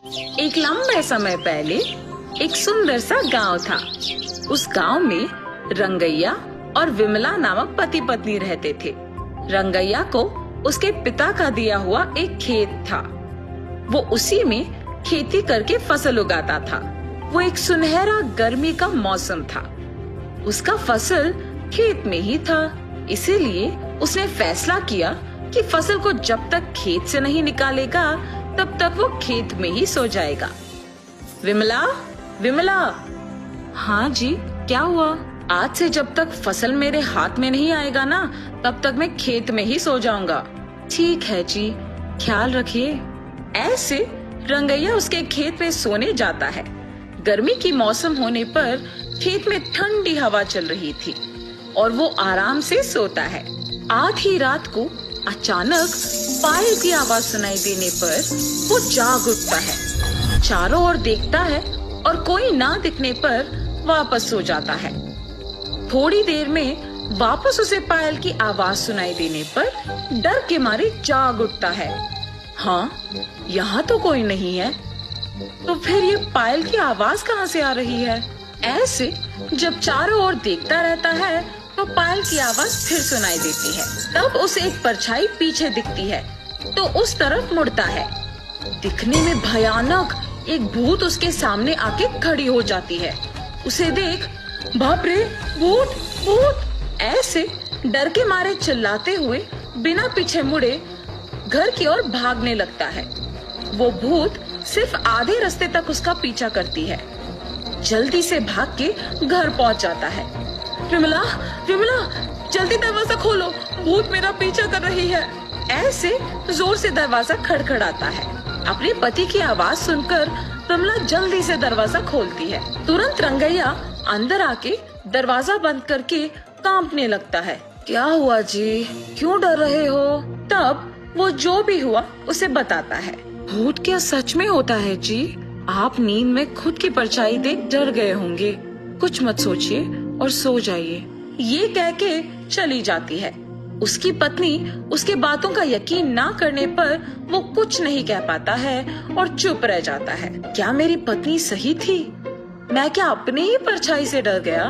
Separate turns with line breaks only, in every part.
एक लंबे समय पहले एक सुंदर सा गांव था। उस गांव में रंगैया और विमला नामक पति पत्नी रहते थे। रंगैया को उसके पिता का दिया हुआ एक खेत था। वो उसी में खेती करके फसल उगाता था। वो एक सुनहरा गर्मी का मौसम था। उसका फसल खेत में ही था, इसीलिए उसने फैसला किया कि फसल को जब तक खेत से नहीं निकालेगा तब तक वो खेत में ही सो जाएगा। विमला, विमला। हाँ जी, क्या हुआ? आज से जब तक फसल मेरे हाथ में नहीं आएगा ना, तब तक मैं खेत में ही सो जाऊंगा। ठीक है जी, ख्याल रखिए। ऐसे रंगैया उसके खेत में सोने जाता है। गर्मी की मौसम होने पर खेत में ठंडी हवा चल रही थी और वो आराम से सोता है। आधी रात को अचानक पायल की आवाज सुनाई देने पर वो जाग उठता है। चारों ओर देखता है और कोई ना दिखने पर वापस सो जाता है। थोड़ी देर में वापस उसे पायल की आवाज सुनाई देने पर डर के मारे जाग उठता है। हाँ, यहाँ तो कोई नहीं है, तो फिर ये पायल की आवाज कहाँ से आ रही है? ऐसे जब चारों ओर देखता रहता है तो पायल की आवाज फिर सुनाई देती है। तब उसे एक परछाई पीछे दिखती है तो उस तरफ मुड़ता है। दिखने में भयानक एक भूत उसके सामने आके खड़ी हो जाती है। उसे देख बाप रे, भूत भूत! ऐसे डर के मारे चिल्लाते हुए बिना पीछे मुड़े घर की ओर भागने लगता है। वो भूत सिर्फ आधे रास्ते तक उसका पीछा करती है। जल्दी से भाग के घर पहुंच जाता है। विमला, विमला, जल्दी दरवाजा खोलो, भूत मेरा पीछा कर रही है। ऐसे जोर से दरवाजा खड़खड़ाता है। अपने पति की आवाज सुनकर विमला जल्दी से दरवाजा खोलती है। तुरंत रंगैया अंदर आके दरवाजा बंद करके कांपने लगता है। क्या हुआ जी, क्यों डर रहे हो? तब वो जो भी हुआ उसे बताता है। भूत क्या सच में होता है जी? आप नींद में खुद की परछाई देख डर गए होंगे। कुछ मत सोचिए और सो जाइए। ये कह के चली जाती है। उसकी पत्नी उसके बातों का यकीन ना करने पर वो कुछ नहीं कह पाता है और चुप रह जाता है। क्या मेरी पत्नी सही थी? मैं क्या अपने ही परछाई से डर गया?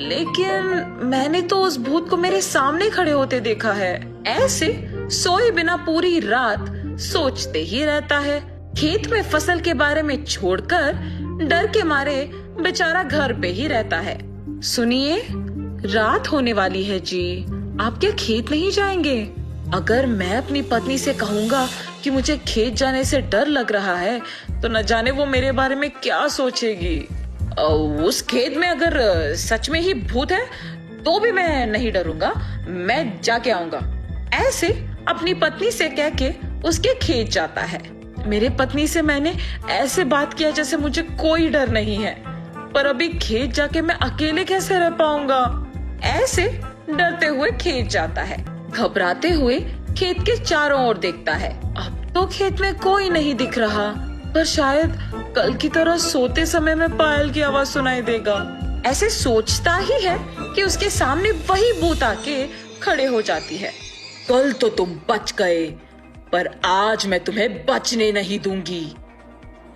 लेकिन मैंने तो उस भूत को मेरे सामने खड़े होते देखा है। ऐसे सोए बिना पूरी रात सोचते ही रहता है। खेत में फसल के बारे में छोड़कर डर के मारे बेचारा घर पे ही रहता है। सुनिए, रात होने वाली है जी, आप क्या खेत नहीं जाएंगे? अगर मैं अपनी पत्नी से कहूँगा कि मुझे खेत जाने से डर लग रहा है तो न जाने वो मेरे बारे में क्या सोचेगी। उस खेत में अगर सच में ही भूत है तो भी मैं नहीं डरूंगा, मैं जाके आऊंगा। ऐसे अपनी पत्नी से कह के उसके खेत जाता है। मेरे पत्नी से मैंने ऐसे बात किया जैसे मुझे कोई डर नहीं है, पर अभी खेत जाके मैं अकेले कैसे रह पाऊंगा? ऐसे डरते हुए खेत जाता है। घबराते हुए खेत के चारों ओर देखता है। अब तो खेत में कोई नहीं दिख रहा, पर शायद कल की तरह सोते समय में पायल की आवाज सुनाई देगा। ऐसे सोचता ही है कि उसके सामने वही भूत आके खड़े हो जाती है। कल तो तुम बच गए, पर आज मैं तुम्हें बचने नहीं दूंगी।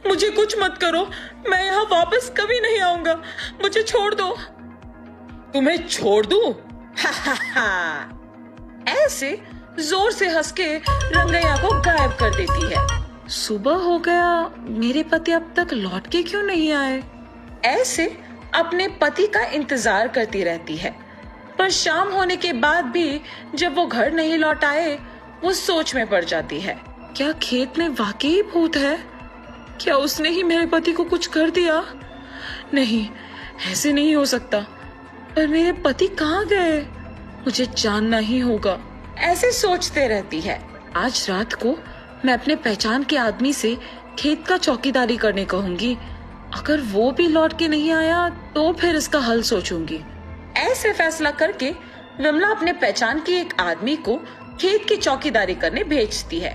मुझे कुछ मत करो, मैं यहाँ वापस कभी नहीं आऊंगा, मुझे छोड़ दो। तुम्हें छोड़ दूं? ऐसे जोर से हंस के रंगैया को गायब कर देती है। सुबह हो गया, मेरे पति अब तक लौट के क्यों नहीं आए? ऐसे अपने पति का इंतजार करती रहती है, पर शाम होने के बाद भी जब वो घर नहीं लौट आए, वो सोच में पड़ जाती है। क्या खेत में वाकई भूत है? क्या उसने ही मेरे पति को कुछ कर दिया? नहीं, ऐसे नहीं हो सकता। पर मेरे पति कहाँ गए? मुझे जानना ही होगा। ऐसे सोचते रहती है। आज रात को मैं अपने पहचान के आदमी से खेत का चौकीदारी करने कहूंगी। अगर वो भी लौट के नहीं आया तो फिर इसका हल सोचूंगी। ऐसे फैसला करके विमला अपने पहचान के एक आदमी को खेत की चौकीदारी करने भेजती है।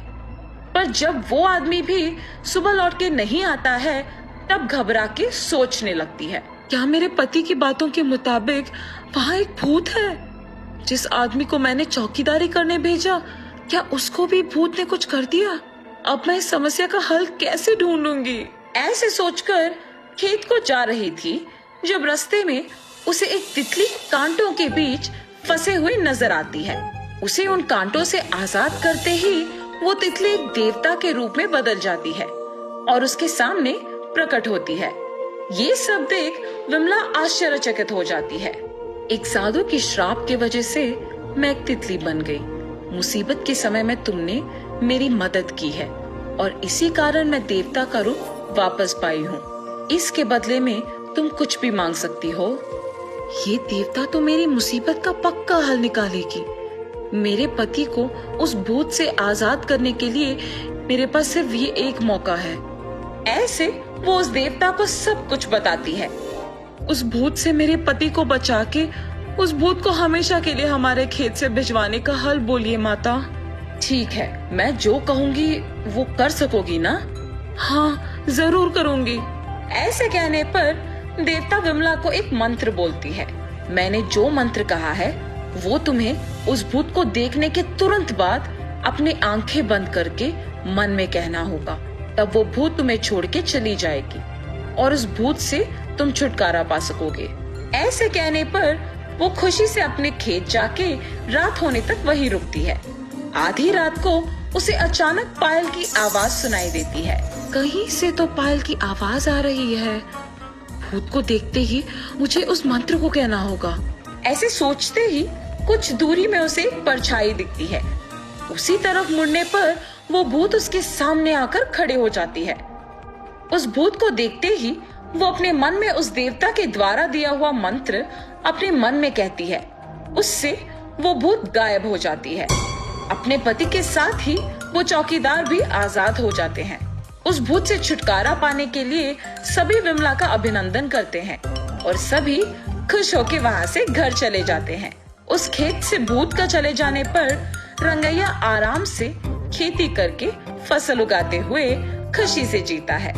पर जब वो आदमी भी सुबह लौट के नहीं आता है, तब घबरा के सोचने लगती है। क्या मेरे पति की बातों के मुताबिक वहाँ एक भूत है? जिस आदमी को मैंने चौकीदारी करने भेजा, क्या उसको भी भूत ने कुछ कर दिया? अब मैं इस समस्या का हल कैसे ढूंढूंगी? ऐसे सोचकर खेत को जा रही थी जब रास्ते में उसे एक तितली कांटों के बीच फंसे हुए नजर आती है। उसे उन कांटों से आजाद करते ही वो तितली एक देवता के रूप में बदल जाती है और उसके सामने प्रकट होती है। ये सब देख विमला आश्चर्यचकित हो जाती है। एक साधु की श्राप की वजह से मैं एक तितली बन गई। मुसीबत के समय में तुमने मेरी मदद की है और इसी कारण मैं देवता का रूप वापस पाई हूँ। इसके बदले में तुम कुछ भी मांग सकती हो। ये देवता तो मेरी मुसीबत का पक्का हल निकालेगी। मेरे पति को उस भूत से आजाद करने के लिए मेरे पास सिर्फ ये एक मौका है। ऐसे वो उस देवता को सब कुछ बताती है। उस भूत से मेरे पति को बचा के उस भूत को हमेशा के लिए हमारे खेत से भिजवाने का हल बोलिए माता। ठीक है, मैं जो कहूँगी वो कर सकोगी ना? हाँ, जरूर करूँगी। ऐसे कहने पर देवता विमला को एक मंत्र बोलती है। मैंने जो मंत्र कहा है वो तुम्हें उस भूत को देखने के तुरंत बाद अपनी आंखें बंद करके मन में कहना होगा। तब वो भूत तुम्हें छोड़ के चली जाएगी और उस भूत से तुम छुटकारा पा सकोगे। ऐसे कहने पर वो खुशी से अपने खेत जाके रात होने तक वहीं रुकती है। आधी रात को उसे अचानक पायल की आवाज सुनाई देती है। कहीं से तो पायल की आवाज आ रही है। भूत को देखते ही मुझे उस मंत्र को कहना होगा। ऐसे सोचते ही कुछ दूरी में उसे एक परछाई दिखती है। उसी तरफ मुड़ने पर वो भूत उसके सामने आकर खड़े हो जाती है। उस भूत को देखते ही वो अपने मन में उस देवता के द्वारा दिया हुआ मंत्र अपने मन में कहती है। उससे वो भूत गायब हो जाती है। अपने पति के साथ ही वो चौकीदार भी आजाद हो जाते हैं। उस भूत से छुटकारा पाने के लिए सभी विमला का अभिनंदन करते हैं और सभी खुश होकर वहाँ से घर चले जाते हैं। उस खेत से भूत का चले जाने पर रंगैया आराम से खेती करके फसल उगाते हुए खुशी से जीता है।